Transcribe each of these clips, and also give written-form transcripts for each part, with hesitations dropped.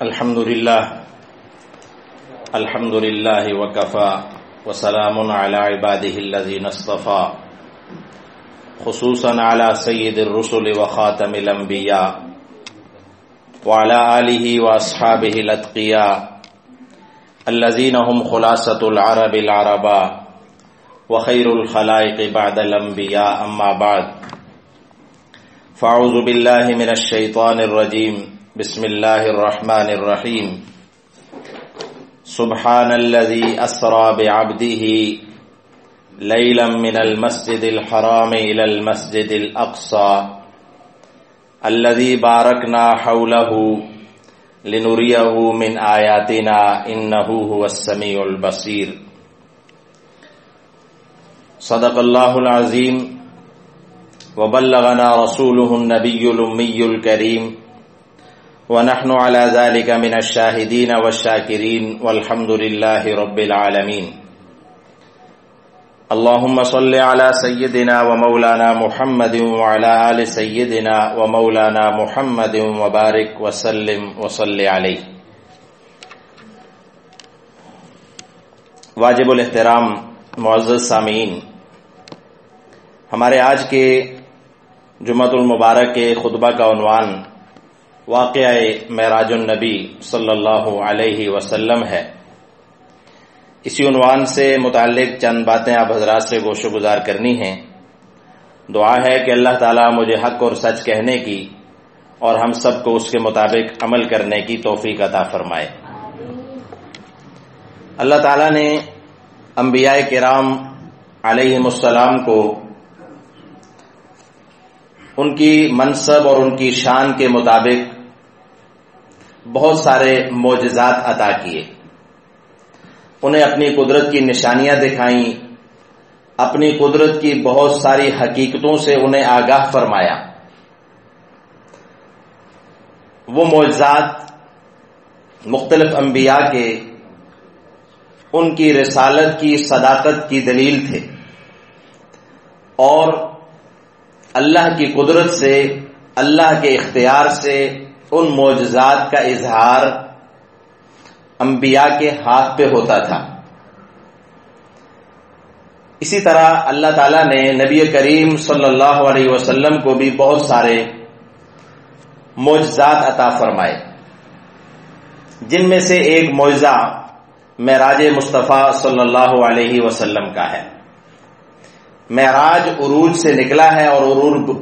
الحمد لله وكفى وسلام على عباده الذين اصطفى خصوصا على سيد الرسل وخاتم الأنبياء وعلى آله وأصحابه الأتقياء الذين هم خلاصة العرب العرباء وخير الخلائق بعد الأنبياء أما بعد فأعوذ بالله من الشيطان الرجيم بسم الله الرحمن الرحيم سبحان الذي أسرى بعبده ليلا من المسجد الحرام إلى المسجد الأقصى الذي باركنا حوله لنريه من آياتنا إنه هو السميع البصير صدق الله العظيم وبلغنا رسوله النبي الأمي الكريم ونحن على ذلك من الشاهدين والشاكرين والحمد لله رب العالمين اللهم صل على سيدنا ومولانا محمد وعلى آل سيدنا ومولانا محمد وبارك وسلم وصل عليه. واجب الاحترام معزز سامعین، ہمارے آج کے جمعۃ المبارک کے خطبہ کا عنوان واقعہ معراج النبی صلی اللہ علیہ وسلم ہے. اسی عنوان سے متعلق چند باتیں آپ حضرات سے گوش و گزار کرنی ہیں. دعا ہے کہ اللہ تعالیٰ مجھے حق اور سچ کہنے کی اور ہم سب کو اس کے مطابق عمل کرنے کی توفیق عطا فرمائے. اللہ تعالیٰ نے انبیاء کرام علیہم السلام کو ان کی منصب اور ان کی شان کے مطابق بہت سارے معجزات عطا کیے. انہیں اپنی قدرت کی نشانیاں دکھائیں، اپنی قدرت کی بہت ساری حقیقتوں سے انہیں آگاہ فرمایا. وہ معجزات مختلف انبیاء کے ان کی رسالت کی صداقت کی دلیل تھے، اور اللہ کی قدرت سے، اللہ کے اختیار سے ان معجزات کا اظہار انبیاء کے ہاتھ پہ ہوتا تھا. اسی طرح اللہ تعالیٰ نے نبی کریم صلی اللہ علیہ وسلم کو بھی بہت سارے معجزات عطا فرمائے، جن میں سے ایک معجزہ معراج مصطفیٰ صلی اللہ علیہ وسلم کا ہے. معراج عروج سے نکلا ہے، اور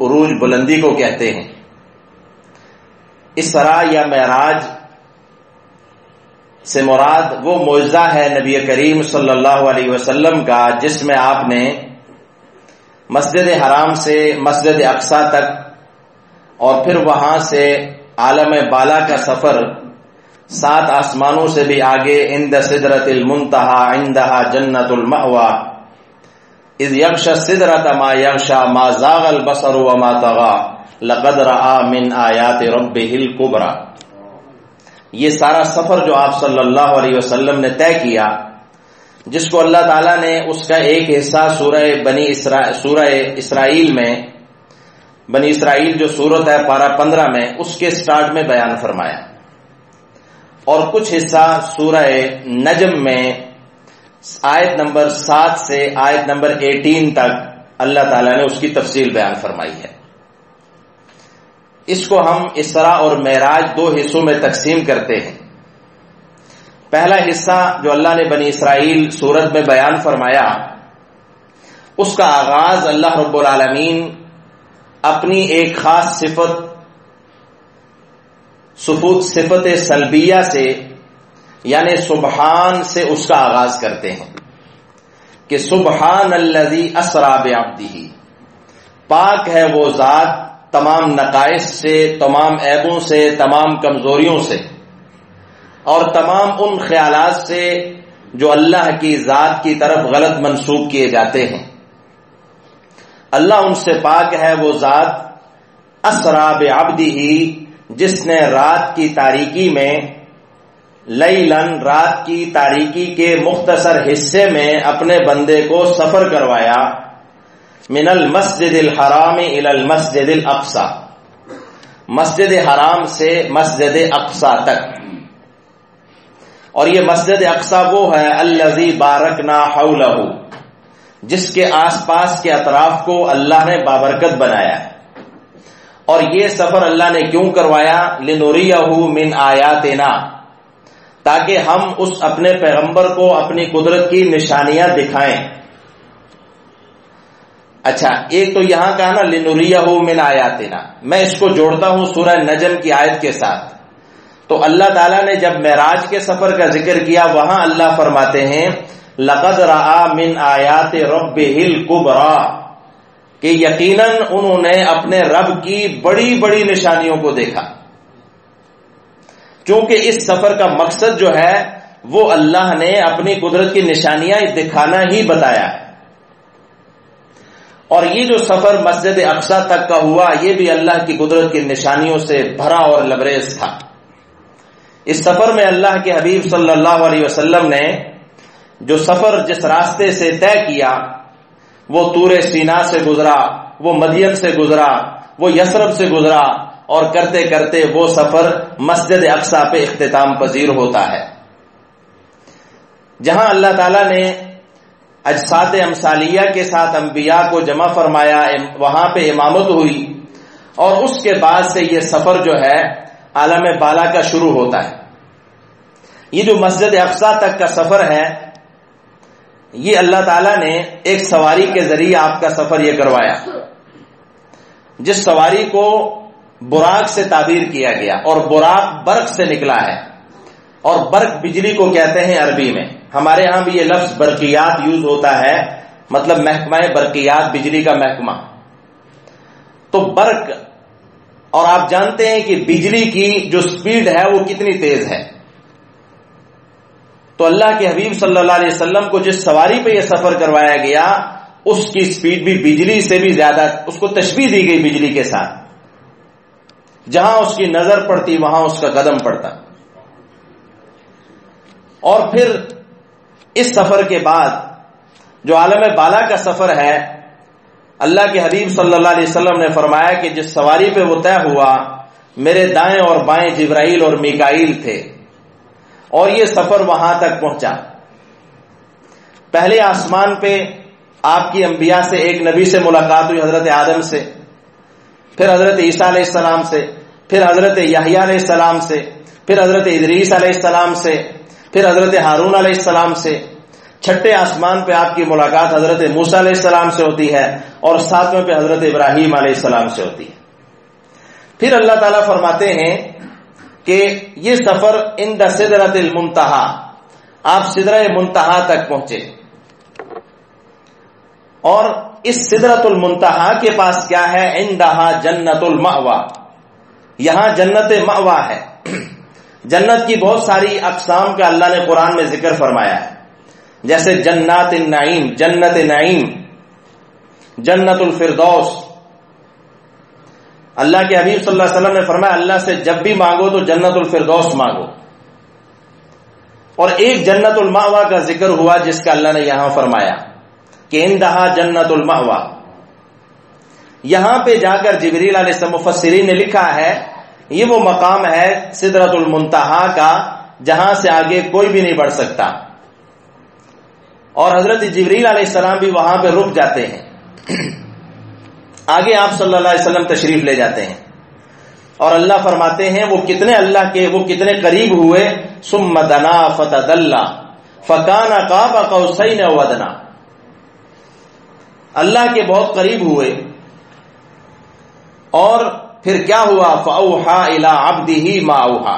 عروج بلندی کو کہتے ہیں. اسراء یا معراج سے مراد وہ معجزہ ہے نبی کریم صلی اللہ علیہ وسلم کا جس میں آپ نے مسجد حرام سے مسجد اقصی تک اور پھر وہاں سے عالم بالا کا سفر 7 آسمانوں سے بھی آگے عند سدرۃ المنتہی عندہا جنت المأوی اذ یغشی السدرۃ ما یغشی ما زاغ البصر وما طغی لقد رأى من آیات ربہ الکبریٰ. یہ سارا سفر جو آپ صلی اللہ علیہ وسلم نے طے کیا، جس کو اللہ تعالیٰ نے اس کا ایک حصہ سورہ اسرائیل میں، بنی اسرائیل جو سورت ہے پارہ 15 میں، اس کے سٹارٹ میں بیان فرمایا، اور کچھ حصہ سورہ نجم میں آیت نمبر 7 سے آیت نمبر 18 تک اللہ تعالیٰ نے اس کی تفصیل بیان فرمائی ہے. اس کو ہم اسراء اور معراج 2 حصوں میں تقسیم کرتے ہیں. پہلا حصہ جو اللہ نے بنی اسرائیل سورت میں بیان فرمایا، اس کا آغاز اللہ رب العالمین اپنی ایک خاص صفت سلبیہ سے، یعنی سبحان سے اس کا آغاز کرتے ہیں کہ سبحان الذی اسری بعبدہ، پاک ہے وہ ذات تمام نقائص سے، تمام عیبوں سے، تمام کمزوریوں سے، اور تمام ان خیالات سے جو اللہ کی ذات کی طرف غلط منسوب کیے جاتے ہیں. اللہ ان سے پاک ہے وہ ذات اسری بعبدہ، جس نے رات کی تاریکی میں، لیلاً رات کی تاریکی کے مختصر حصے میں اپنے بندے کو سفر کروایا، من المسجد الحرام الى المسجد الاقصی، مسجد حرام سے مسجد اقصی تک. اور یہ مسجد اقصی وہ ہے الذی بارکنا حولہ، جس کے آس پاس کے اطراف کو اللہ نے بابرکت بنایا ہے۔ اور یہ سفر اللہ نے کیوں کروایا؟ لنوریہ من آیاتنا، تاکہ ہم اس اپنے پیغمبر کو اپنی قدرت کی نشانیاں دکھائیں۔ اچھا، ایک تو یہاں کہا نا لنوریہ من آیاتنا، میں اس کو جوڑتا ہوں سورہ نجم کی آیت کے ساتھ۔ تو اللہ تعالیٰ نے جب معراج کے سفر کا ذکر کیا، وہاں اللہ فرماتے ہیں لقد رأى من آیات ربہ الکبریٰ، کہ یقیناً انہوں نے اپنے رب کی بڑی بڑی نشانیوں کو دیکھا۔ چونکہ اس سفر کا مقصد جو ہے وہ اللہ نے اپنی قدرت کی نشانیاں دکھانا ہی بتایا ہے۔ اور یہ جو سفر مسجد اقصی تک کا ہوا، یہ بھی اللہ کی قدرت کی نشانیوں سے بھرا اور لبریز تھا۔ اس سفر میں اللہ کے حبیب صلی اللہ علیہ وسلم نے جو سفر جس راستے سے طے کیا، وہ طور سینا سے گزرا، وہ مدین سے گزرا، وہ یثرب سے گزرا، اور کرتے کرتے وہ سفر مسجد اقصی پہ اختتام پذیر ہوتا ہے، جہاں اللہ تعالیٰ نے اجساد امثالیہ کے ساتھ انبیاء کو جمع فرمایا، وہاں پہ امامت ہوئی، اور اس کے بعد سے یہ سفر جو ہے عالم بالا کا شروع ہوتا ہے۔ یہ جو مسجد اقصی تک کا سفر ہے، یہ اللہ تعالیٰ نے ایک سواری کے ذریعے آپ کا سفر یہ کروایا، جس سواری کو براق سے تعبیر کیا گیا، اور براق برق سے نکلا ہے، اور برق بجلی کو کہتے ہیں عربی میں۔ ہمارے ہاں بھی یہ لفظ برقیات یوز ہوتا ہے، مطلب محکمہ برقیات، بجلی کا محکمہ۔ تو برق، اور آپ جانتے ہیں کہ بجلی کی جو سپیڈ ہے وہ کتنی تیز ہے۔ تو اللہ کے حبیب صلی اللہ علیہ وسلم کو جس سواری پہ یہ سفر کروایا گیا، اس کی سپیڈ بھی بجلی سے بھی زیادہ، اس کو تشبیہ دی گئی بجلی کے ساتھ۔ جہاں اس کی نظر پڑتی وہاں اس کا قدم پڑتا۔ اور پھر اس سفر کے بعد جو عالم بالا کا سفر ہے، اللہ کے حبیب صلی اللہ علیہ وسلم نے فرمایا کہ جس سواری پہ وہ طے ہوا، میرے دائیں اور بائیں جبرائیل اور میکائیل تھے، اور یہ سفر وہاں تک پہنچا۔ پہلے آسمان پہ آپ کی انبیاء سے ایک نبی سے ملاقات ہوئی، حضرت آدم سے، پھر حضرت عیسیٰ علیہ السلام سے، پھر حضرت یحییٰ علیہ السلام سے، پھر حضرت ادریس علیہ السلام سے، پھر حضرت ہارون علیہ السلام سے۔ چھٹے آسمان پہ آپ کی ملاقات حضرت موسیٰ علیہ السلام سے ہوتی ہے، اور ساتویں پہ حضرت ابراہیم علیہ السلام سے ہوتی ہے۔ پھر اللہ تعالیٰ فرماتے ہیں کہ یہ سفر عند سدرۃ المنتہا، آپ سدرہ منتہا تک پہنچے، اور اس سدرۃ المنتہا کے پاس کیا ہے؟ عندہا جنت المأوی، یہاں جنت مأوی ہے۔ جنت کی بہت ساری اقسام کا اللہ نے قرآن میں ذکر فرمایا ہے، جیسے جنات النعیم، جنت نعیم، جنت الفردوس۔ اللہ کے حبیب صلی اللہ علیہ وسلم نے فرمایا اللہ سے جب بھی مانگو تو جنت الفردوس مانگو۔ اور ایک جنت المأوی کا ذکر ہوا جس کا اللہ نے یہاں فرمایا کہ اندہا جنت المأوی۔ یہاں پہ جا کر جبریل علیہ السلام، مفسرین نے لکھا ہے یہ وہ مقام ہے سدرۃ المنتہا کا جہاں سے آگے کوئی بھی نہیں بڑھ سکتا، اور حضرت جبریل علیہ السلام بھی وہاں پہ رک جاتے ہیں، آگے آپ صلی اللہ علیہ وسلم تشریف لے جاتے ہیں، اور اللہ فرماتے ہیں وہ کتنے اللہ کے، وہ کتنے قریب ہوئے، ثم دنا فتدلی فکان قاب قوسین او ادنی، اللہ کے بہت قریب ہوئے، اور پھر کیا ہوا؟ فاوحى الى عبده ما اوحى،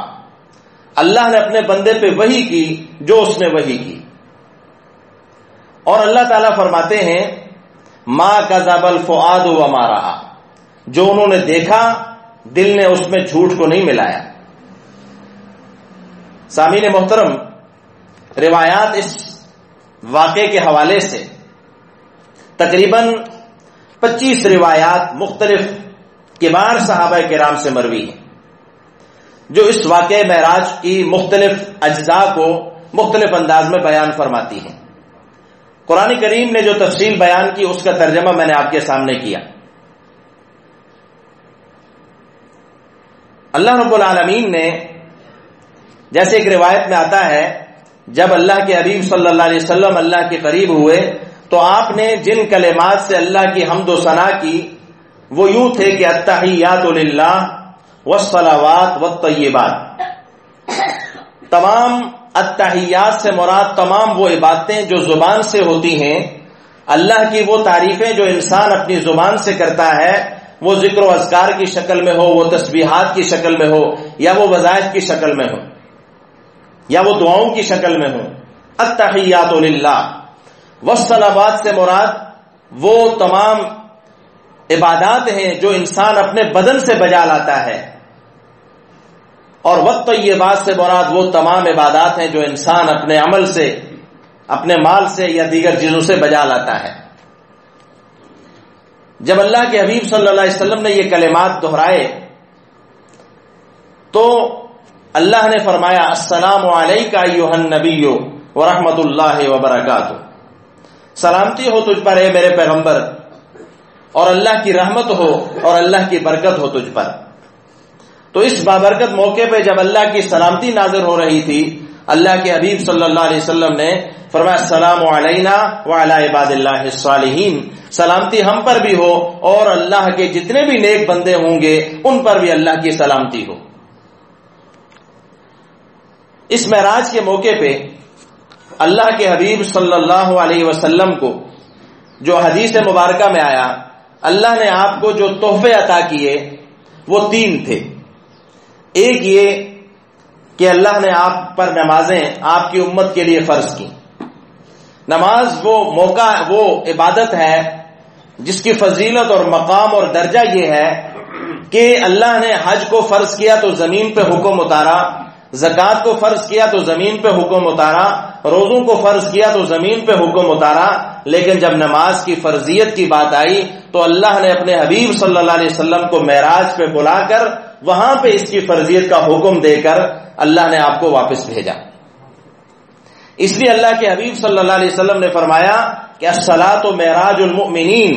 اللہ نے اپنے بندے پہ وحی کی جو اس نے وحی کی۔ اور اللہ تعالیٰ فرماتے ہیں ما کذب الفؤاد وما رأى، جو انہوں نے دیکھا دل نے اس میں جھوٹ کو نہیں ملایا۔ سامعین محترم، روایات اس واقعے کے حوالے سے تقریباً 25 روایات مختلف کبار صحابہ کرام سے مروی ہیں، جو اس واقعہ معراج کی مختلف اجزاء کو مختلف انداز میں بیان فرماتی ہیں۔ قرآن کریم نے جو تفصیل بیان کی اس کا ترجمہ میں نے آپ کے سامنے کیا۔ اللہ رب العالمین نے، جیسے ایک روایت میں آتا ہے جب اللہ کے حبیب صلی اللہ علیہ وسلم اللہ کے قریب ہوئے تو آپ نے جن کلمات سے اللہ کی حمد و ثنا کی وہ یوں تھے کہ التحیات للہ والصلوات والطیبات. تمام التحیات سے مراد تمام وہ عبادتیں جو زبان سے ہوتی ہیں، اللہ کی وہ تعریفیں جو انسان اپنی زبان سے کرتا ہے، وہ ذکر و اذکار کی شکل میں ہو، وہ تسبیحات کی شکل میں ہو، یا وہ وظائف کی شکل میں ہو، یا وہ دعاؤں کی شکل میں ہو. التحیات للہ والصلوات سے مراد وہ تمام عبادات ہیں جو انسان اپنے بدن سے بجا لاتا ہے، اور والطیبات سے مراد وہ تمام عبادات ہیں جو انسان اپنے عمل سے، اپنے مال سے یا دیگر چیزوں سے بجا لاتا ہے. جب اللہ کے حبیب صلی اللہ علیہ وسلم نے یہ کلمات دہرائے تو اللہ نے فرمایا السلام علیک ایھا النبی ورحمۃ اللہ وبرکاتہ. سلامتی ہو تجھ پر اے میرے پیغمبر، اور اللہ کی رحمت ہو اور اللہ کی برکت ہو تجھ پر. تو اس بابرکت موقع پہ جب اللہ کی سلامتی نازل ہو رہی تھی، اللہ کے حبیب صلی اللہ علیہ وسلم نے فرمایا السلام علینا وعلی عباد اللہ الصالحین، سلامتی ہم پر بھی ہو اور اللہ کے جتنے بھی نیک بندے ہوں گے ان پر بھی اللہ کی سلامتی ہو. اس معراج کے موقع پہ اللہ کے حبیب صلی اللہ علیہ وسلم کو جو حدیث مبارکہ میں آیا، اللہ نے آپ کو جو تحفے عطا کیے وہ 3 تھے. ایک یہ کہ اللہ نے آپ پر نمازیں آپ کی امت کے لیے فرض کی. نماز وہ موقع، وہ عبادت ہے جس کی فضیلت اور مقام اور درجہ یہ ہے کہ اللہ نے حج کو فرض کیا تو زمین پہ حکم اتارا، زکوٰۃ کو فرض کیا تو زمین پہ حکم اتارا، روزوں کو فرض کیا تو زمین پہ حکم اتارا. لیکن جب نماز کی فرضیت کی بات آئی تو اللہ نے اپنے حبیب صلی اللہ علیہ وسلم کو معراج پہ بلا کر وہاں پہ اس کی فرضیت کا حکم دے کر اللہ نے آپ کو واپس بھیجا. اس لیے اللہ کے حبیب صلی اللہ علیہ وسلم نے فرمایا کہ الصلاۃ معراج المؤمنین،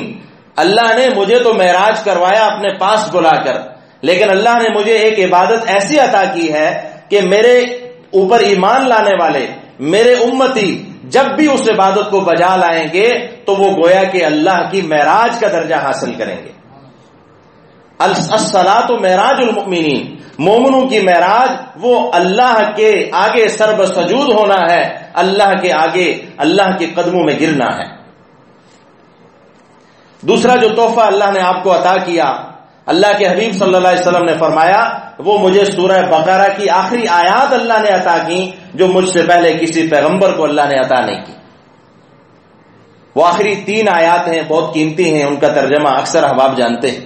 اللہ نے مجھے تو معراج کروایا اپنے پاس بلا کر، لیکن اللہ نے مجھے ایک عبادت ایسی عطا کی ہے کہ میرے اوپر ایمان لانے والے، میرے امتی جب بھی اس عبادت کو بجا لائیں گے تو وہ گویا کہ اللہ کی معراج کا درجہ حاصل کریں گے. الصلاۃ معراج المؤمنین، مومنوں کی معراج وہ اللہ کے آگے سر بسجود ہونا ہے، اللہ کے آگے اللہ کے قدموں میں گرنا ہے. دوسرا جو تحفہ اللہ نے آپ کو عطا کیا، اللہ کے حبیب صلی اللہ علیہ وسلم نے فرمایا وہ مجھے سورہ بقرہ کی آخری آیات اللہ نے عطا کی جو مجھ سے پہلے کسی پیغمبر کو اللہ نے عطا نہیں کی. وہ آخری 3 آیات ہیں، بہت قیمتی ہیں، ان کا ترجمہ اکثر احباب جانتے ہیں.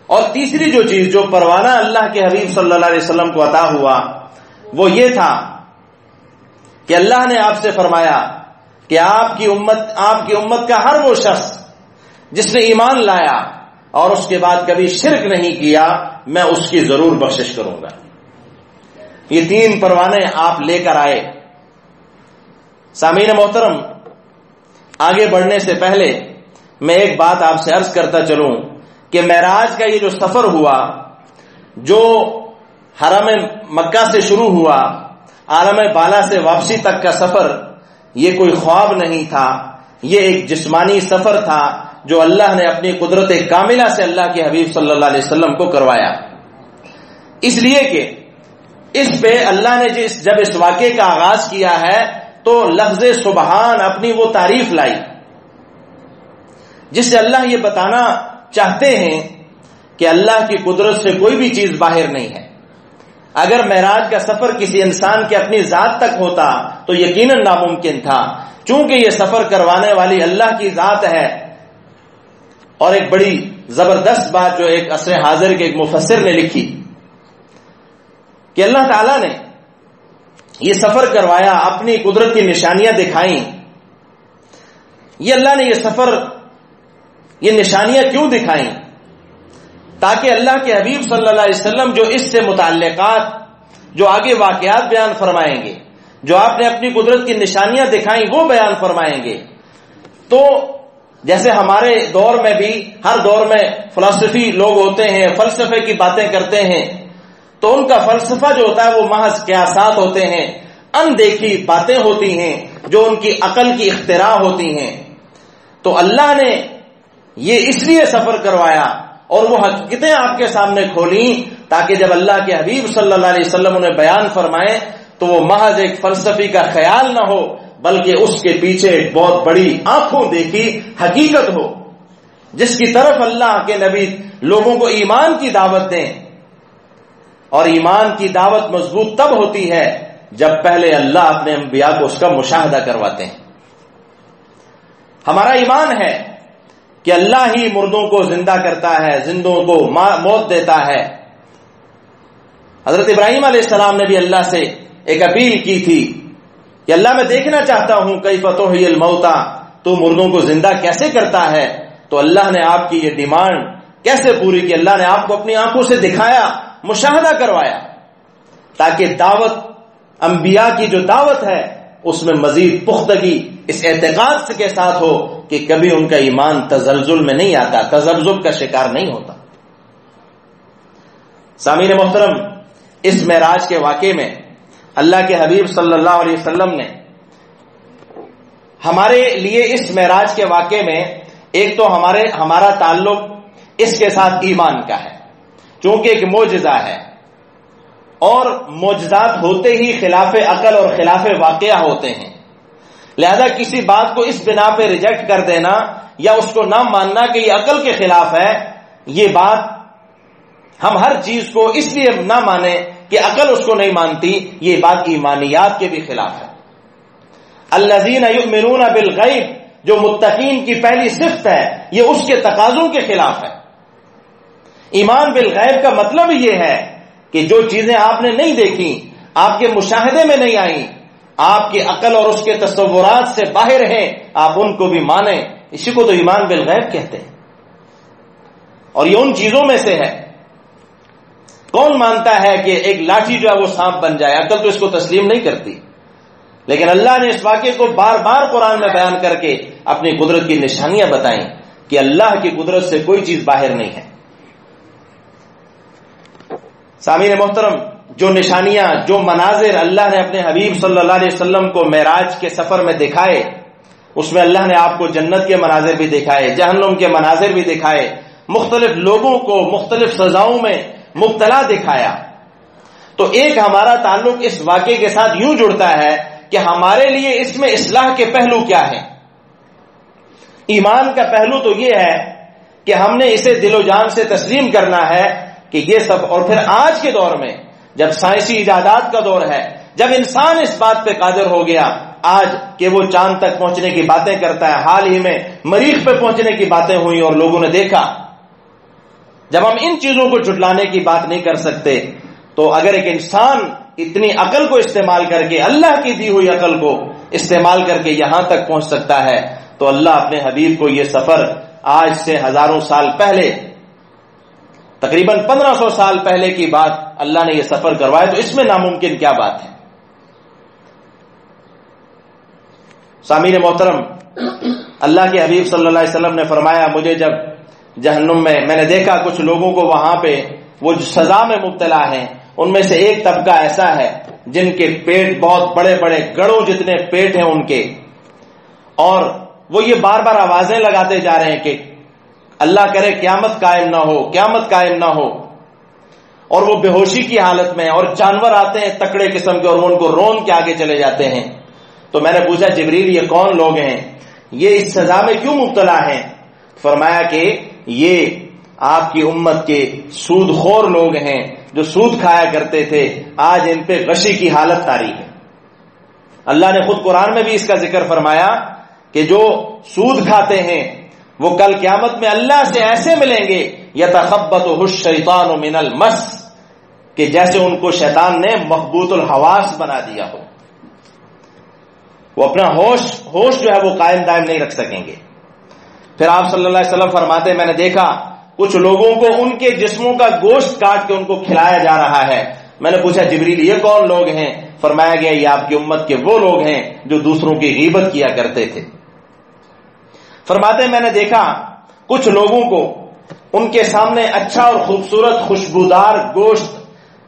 اور تیسری جو چیز جو پروانہ اللہ کے حبیب صلی اللہ علیہ وسلم کو عطا ہوا وہ یہ تھا کہ اللہ نے آپ سے فرمایا کہ آپ کی امت کا ہر وہ شخص جس نے ایمان لایا اور اس کے بعد کبھی شرک نہیں کیا، میں اس کی ضرور بخشش کروں گا. یہ 3 پروانے آپ لے کر آئے. سامعین محترم، آگے بڑھنے سے پہلے میں ایک بات آپ سے عرض کرتا چلوں کہ معراج کا یہ جو سفر ہوا، جو حرم مکہ سے شروع ہوا، عالم بالا سے واپسی تک کا سفر، یہ کوئی خواب نہیں تھا، یہ ایک جسمانی سفر تھا جو اللہ نے اپنی قدرت کاملہ سے اللہ کے حبیب صلی اللہ علیہ وسلم کو کروایا. اس لیے کہ اس پہ اللہ نے جب اس واقعے کا آغاز کیا ہے تو لفظ سبحان اپنی وہ تعریف لائی جس سے اللہ یہ بتانا چاہتے ہیں کہ اللہ کی قدرت سے کوئی بھی چیز باہر نہیں ہے. اگر معراج کا سفر کسی انسان کے اپنی ذات تک ہوتا تو یقیناً ناممکن تھا. چونکہ یہ سفر کروانے والی اللہ کی ذات ہے. اور ایک بڑی زبردست بات جو ایک عصر حاضر کے ایک مفسر نے لکھی کہ اللہ تعالیٰ نے یہ سفر کروایا، اپنی قدرت کی نشانیاں دکھائیں. یہ اللہ نے یہ سفر، یہ نشانیاں کیوں دکھائیں؟ تاکہ اللہ کے حبیب صلی اللہ علیہ وسلم جو اس سے متعلقات، جو آگے واقعات بیان فرمائیں گے، جو آپ نے اپنی قدرت کی نشانیاں دکھائیں وہ بیان فرمائیں گے. تو جیسے ہمارے دور میں بھی ہر دور میں فلسفی لوگ ہوتے ہیں، فلسفے کی باتیں کرتے ہیں، تو ان کا فلسفہ جو ہوتا ہے وہ محض قیاسات ہوتے ہیں، اندیکھی باتیں ہوتی ہیں، جو ان کی عقل کی اختراع ہوتی ہیں، تو اللہ نے یہ اس لیے سفر کروایا اور وہ حقیقتیں آپ کے سامنے کھولیں تاکہ جب اللہ کے حبیب صلی اللہ علیہ وسلم انہیں بیان فرمائیں تو وہ محض ایک فلسفی کا خیال نہ ہو، بلکہ اس کے پیچھے ایک بہت بڑی آنکھوں دیکھی حقیقت ہو، جس کی طرف اللہ کے نبی لوگوں کو ایمان کی دعوت دیں۔ اور ایمان کی دعوت مضبوط تب ہوتی ہے جب پہلے اللہ اپنے انبیاء کو اس کا مشاہدہ کرواتے ہیں۔ ہمارا ایمان ہے کہ اللہ ہی مردوں کو زندہ کرتا ہے، زندوں کو موت دیتا ہے۔ حضرت ابراہیم علیہ السلام نے بھی اللہ سے ایک اپیل کی تھی کہ اللہ میں دیکھنا چاہتا ہوں کیف تحیی الموتى، تو مردوں کو زندہ کیسے کرتا ہے؟ تو اللہ نے آپ کی یہ ڈیمانڈ کیسے پوری کی؟ اللہ نے آپ کو اپنی آنکھوں سے دکھایا، مشاہدہ کروایا، تاکہ دعوت انبیاء کی جو دعوت ہے اس میں مزید پختگی اس اعتقاد کے ساتھ ہو کہ کبھی ان کا ایمان تزلزل میں نہیں آتا، تذبذب کا شکار نہیں ہوتا۔ سامعین محترم، اس معراج کے واقعے میں اللہ کے حبیب صلی اللہ علیہ وسلم نے ہمارے لیے اس معراج کے واقعے میں ایک تو ہمارا تعلق اس کے ساتھ ایمان کا ہے، چونکہ ایک معجزہ ہے، اور معجزات ہوتے ہی خلاف عقل اور خلاف واقعہ ہوتے ہیں، لہذا کسی بات کو اس بنا پہ ریجیکٹ کر دینا یا اس کو نہ ماننا کہ یہ عقل کے خلاف ہے، یہ بات ہم ہر چیز کو اس لیے نہ مانیں کہ عقل اس کو نہیں مانتی، یہ بات ایمانیات کے بھی خلاف ہے۔ الذین یؤمنون بالغیب، جو متقین کی پہلی صفت ہے، یہ اس کے تقاضوں کے خلاف ہے۔ ایمان بالغیب کا مطلب یہ ہے کہ جو چیزیں آپ نے نہیں دیکھی، آپ کے مشاہدے میں نہیں آئیں، آپ کی عقل اور اس کے تصورات سے باہر ہیں، آپ ان کو بھی مانیں، اسی کو تو ایمان بالغیب کہتے ہیں۔ اور یہ ان چیزوں میں سے ہے، کون مانتا ہے کہ ایک لاٹھی جو ہے وہ سانپ بن جائے؟ عقل تو اس کو تسلیم نہیں کرتی، لیکن اللہ نے اس واقعے کو بار بار قرآن میں بیان کر کے اپنی قدرت کی نشانیاں بتائیں کہ اللہ کی قدرت سے کوئی چیز باہر نہیں ہے۔ سامعین محترم، جو نشانیاں، جو مناظر اللہ نے اپنے حبیب صلی اللہ علیہ وسلم کو معراج کے سفر میں دکھائے، اس میں اللہ نے آپ کو جنت کے مناظر بھی دکھائے، جہنم کے مناظر بھی دکھائے، مختلف لوگوں کو مختلف سزاؤں میں مبتلا دکھایا۔ تو ایک ہمارا تعلق اس واقعے کے ساتھ یوں جڑتا ہے کہ ہمارے لیے اس میں اصلاح کے پہلو کیا ہیں۔ ایمان کا پہلو تو یہ ہے کہ ہم نے اسے دل و جان سے تسلیم کرنا ہے کہ یہ سب، اور پھر آج کے دور میں جب سائنسی ایجادات کا دور ہے، جب انسان اس بات پہ قادر ہو گیا آج کہ وہ چاند تک پہنچنے کی باتیں کرتا ہے، حال ہی میں مریخ پہ پہنچنے کی باتیں ہوئی اور لوگوں نے دیکھا، جب ہم ان چیزوں کو جھٹلانے کی بات نہیں کر سکتے، تو اگر ایک انسان اتنی عقل کو استعمال کر کے، اللہ کی دی ہوئی عقل کو استعمال کر کے یہاں تک پہنچ سکتا ہے، تو اللہ اپنے حبیب کو یہ سفر آج سے ہزاروں سال پہلے، تقریباً 1500 سال پہلے کی بات اللہ نے یہ سفر کروایا، تو اس میں ناممکن کیا بات ہے؟ سامعین محترم، اللہ کے حبیب صلی اللہ علیہ وسلم نے فرمایا، مجھے جب جہنم میں نے دیکھا کچھ لوگوں کو وہاں پہ وہ جو سزا میں مبتلا ہیں، ان میں سے ایک طبقہ ایسا ہے جن کے پیٹ بہت بڑے بڑے گڑوں جتنے پیٹ ہیں ان کے، اور وہ یہ بار بار آوازیں لگاتے جا رہے ہیں کہ اللہ کرے قیامت قائم نہ ہو، قیامت قائم نہ ہو، اور وہ بے ہوشی کی حالت میں، اور جانور آتے ہیں تکڑے قسم کے اور وہ ان کو رون کے آگے چلے جاتے ہیں۔ تو میں نے پوچھا جبریل یہ کون لوگ ہیں، یہ اس سزا میں کیوں مبتلا ہیں؟ فرمایا کہ یہ آپ کی امت کے سود خور لوگ ہیں جو سود کھایا کرتے تھے، آج ان پہ غشی کی حالت طاری ہے۔ اللہ نے خود قرآن میں بھی اس کا ذکر فرمایا کہ جو سود کھاتے ہیں وہ کل قیامت میں اللہ سے ایسے ملیں گے یتخبطہ الشیطان من المس، کہ جیسے ان کو شیطان نے مخبوط الحواس بنا دیا ہو، وہ اپنا ہوش جو ہے وہ قائم دائم نہیں رکھ سکیں گے۔ پھر آپ صلی اللہ علیہ وسلم فرماتے ہیں، میں نے دیکھا کچھ لوگوں کو ان کے جسموں کا گوشت کاٹ کے ان کو کھلایا جا رہا ہے۔ میں نے پوچھا جبریل یہ کون لوگ ہیں؟ فرمایا گیا یہ آپ کی امت کے وہ لوگ ہیں جو دوسروں کی غیبت کیا کرتے تھے۔ فرماتے ہیں میں نے دیکھا کچھ لوگوں کو ان کے سامنے اچھا اور خوبصورت خوشبودار گوشت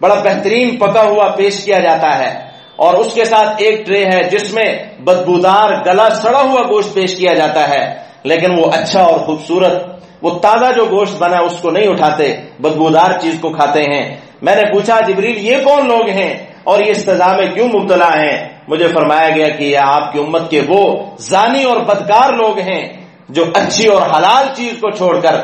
بڑا بہترین پکا ہوا پیش کیا جاتا ہے، اور اس کے ساتھ ایک ٹرے ہے جس میں بدبودار گلا سڑا ہوا گوشت پیش کیا جاتا ہے، لیکن وہ اچھا اور خوبصورت، وہ تازہ جو گوشت بنا اس کو نہیں اٹھاتے، بدبودار چیز کو کھاتے ہیں۔ میں نے پوچھا جبریل یہ کون لوگ ہیں اور یہ سزا میں کیوں مبتلا ہیں؟ مجھے فرمایا گیا کہ یہ آپ کی امت کے وہ زانی اور بدکار لوگ ہیں جو اچھی اور حلال چیز کو چھوڑ کر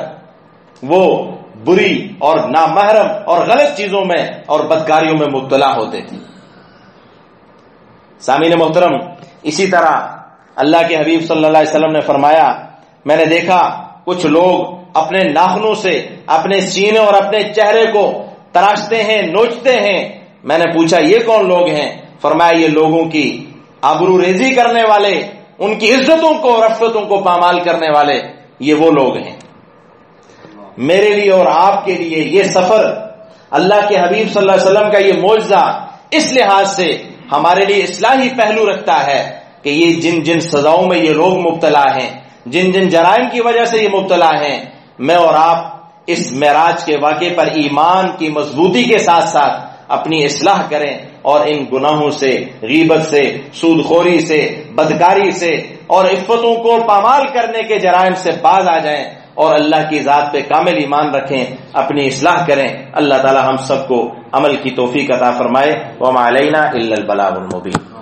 وہ بری اور نامحرم اور غلط چیزوں میں اور بدکاریوں میں مبتلا ہوتے تھے۔ سامعین محترم، اسی طرح اللہ کے حبیب صلی اللہ علیہ وسلم نے فرمایا، میں نے دیکھا کچھ لوگ اپنے ناخنوں سے اپنے سینے اور اپنے چہرے کو تراشتے ہیں، نوچتے ہیں۔ میں نے پوچھا یہ کون لوگ ہیں؟ فرمایا یہ لوگوں کی آبرو ریزی کرنے والے، ان کی عزتوں کو اور رفعتوں کو پامال کرنے والے، یہ وہ لوگ ہیں۔ میرے لیے اور آپ کے لیے یہ سفر اللہ کے حبیب صلی اللہ علیہ وسلم کا یہ معجزہ اس لحاظ سے ہمارے لیے اصلاحی پہلو رکھتا ہے کہ یہ جن جن سزاؤں میں یہ لوگ مبتلا ہیں، جن جن جرائم کی وجہ سے یہ مبتلا ہیں، میں اور آپ اس معراج کے واقعے پر ایمان کی مضبوطی کے ساتھ ساتھ اپنی اصلاح کریں اور ان گناہوں سے، غیبت سے، سود خوری سے، بدکاری سے اور عفتوں کو پامال کرنے کے جرائم سے باز آ جائیں اور اللہ کی ذات پہ کامل ایمان رکھیں، اپنی اصلاح کریں۔ اللہ تعالی ہم سب کو عمل کی توفیق عطا فرمائے۔ وما علینا الا البلاغ المبین۔